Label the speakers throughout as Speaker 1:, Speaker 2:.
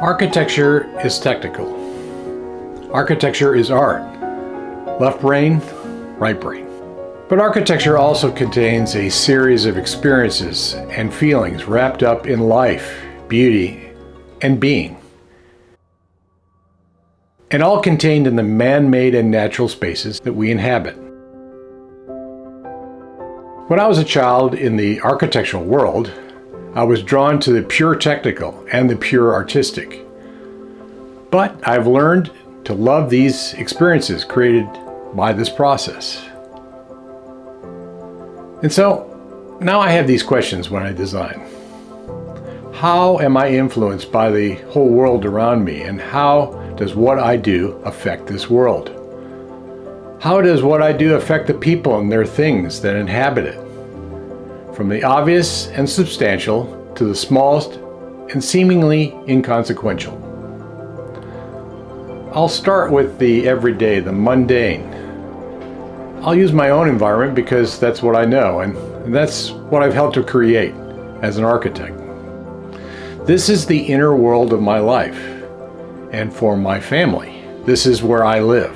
Speaker 1: Architecture is technical. Architecture is art. Left brain, right brain. But architecture also contains a series of experiences and feelings wrapped up in life, beauty, and being. And all contained in the man-made and natural spaces that we inhabit. When I was a child in the architectural world, I was drawn to the pure technical and the pure artistic. But I've learned to love these experiences created by this process. And so, now I have these questions when I design. How am I influenced by the whole world around me, and how does what I do affect this world? How does what I do affect the people and their things that inhabit it? From the obvious and substantial to the smallest and seemingly inconsequential. I'll start with the everyday, the mundane. I'll use my own environment because that's what I know, and that's what I've helped to create as an architect. This is the inner world of my life, and for my family, this is where I live.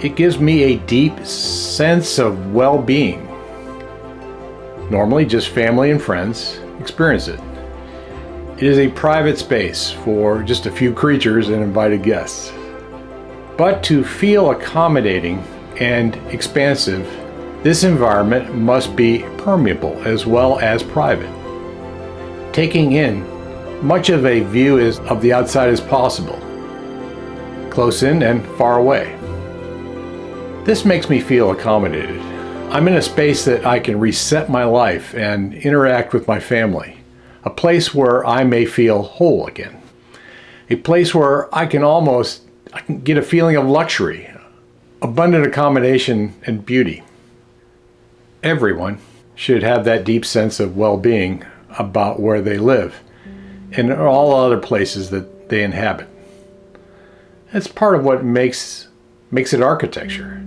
Speaker 1: It gives me a deep sense of well-being. Normally, just family and friends experience it. It is a private space for just a few creatures and invited guests. But to feel accommodating and expansive, this environment must be permeable as well as private, taking in much of a view of the outside as possible, close in and far away. This makes me feel accommodated. I'm in a space that I can reset my life and interact with my family, a place where I may feel whole again, a place where I can get a feeling of luxury, abundant accommodation, and beauty. Everyone should have that deep sense of well-being about where they live and all other places that they inhabit. That's part of what makes it architecture.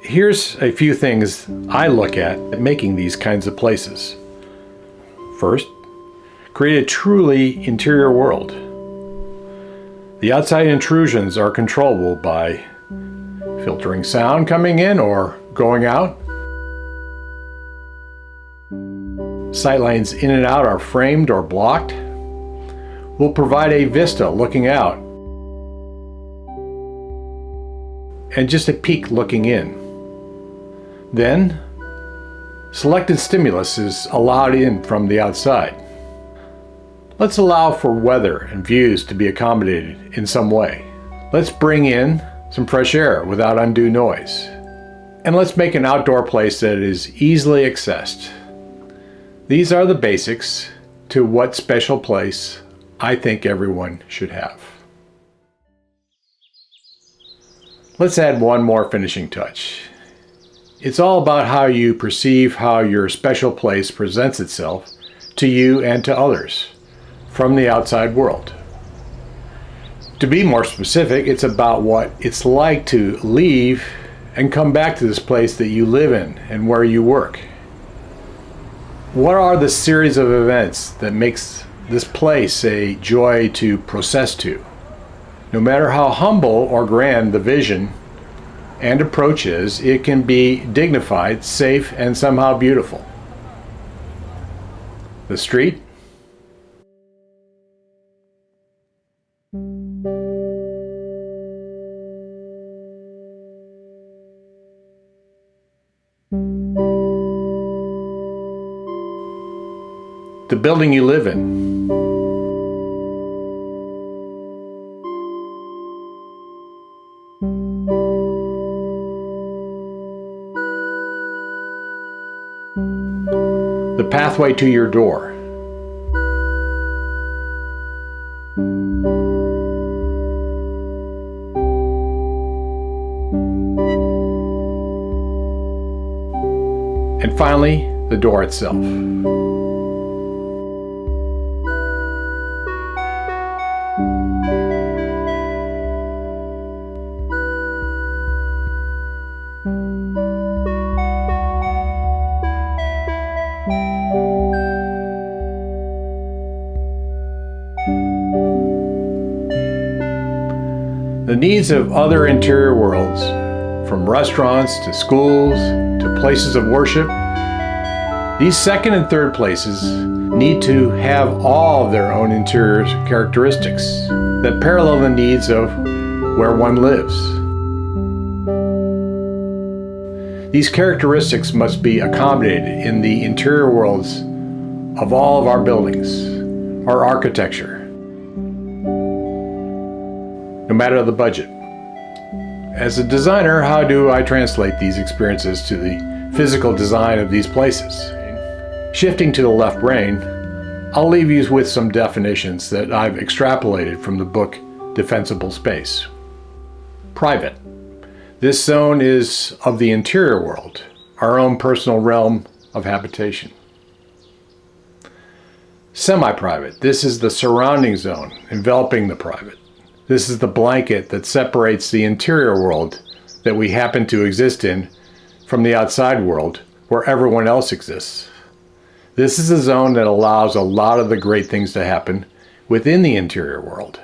Speaker 1: Here's a few things I look at making these kinds of places. First, create a truly interior world. The outside intrusions are controllable by filtering sound coming in or going out. Sightlines in and out are framed or blocked. We'll provide a vista looking out and just a peek looking in. Then, selected stimulus is allowed in from the outside. Let's allow for weather and views to be accommodated in some way. Let's bring in some fresh air without undue noise. And let's make an outdoor place that is easily accessed. These are the basics to what special place I think everyone should have. Let's add one more finishing touch. It's all about how you perceive how your special place presents itself to you and to others from the outside world. To be more specific, it's about what it's like to leave and come back to this place that you live in and where you work. What are the series of events that makes this place a joy to process to? No matter how humble or grand the vision and approach is, it can be dignified, safe, and somehow beautiful. The street? The building you live in. The pathway to your door. And finally, the door itself. The needs of other interior worlds, from restaurants to schools to places of worship, these second and third places need to have all of their own interior characteristics that parallel the needs of where one lives. These characteristics must be accommodated in the interior worlds of all of our buildings, our architecture, no matter the budget. As a designer, how do I translate these experiences to the physical design of these places? Shifting to the left brain, I'll leave you with some definitions that I've extrapolated from the book Defensible Space. Private. This zone is of the interior world, our own personal realm of habitation. Semi-private. This is the surrounding zone, enveloping the private. This is the blanket that separates the interior world that we happen to exist in from the outside world where everyone else exists. This is a zone that allows a lot of the great things to happen within the interior world.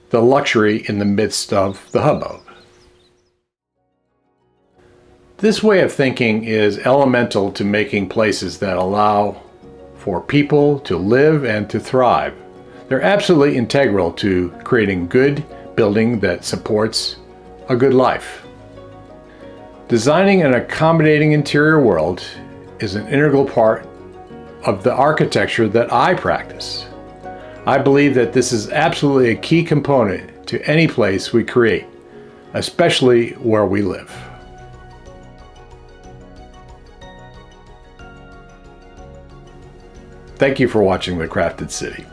Speaker 1: The luxury in the midst of the hubbub. This way of thinking is elemental to making places that allow for people to live and to thrive. They're absolutely integral to creating good building that supports a good life. Designing an accommodating interior world is an integral part of the architecture that I practice. I believe that this is absolutely a key component to any place we create, especially where we live. Thank you for watching The Crafted City.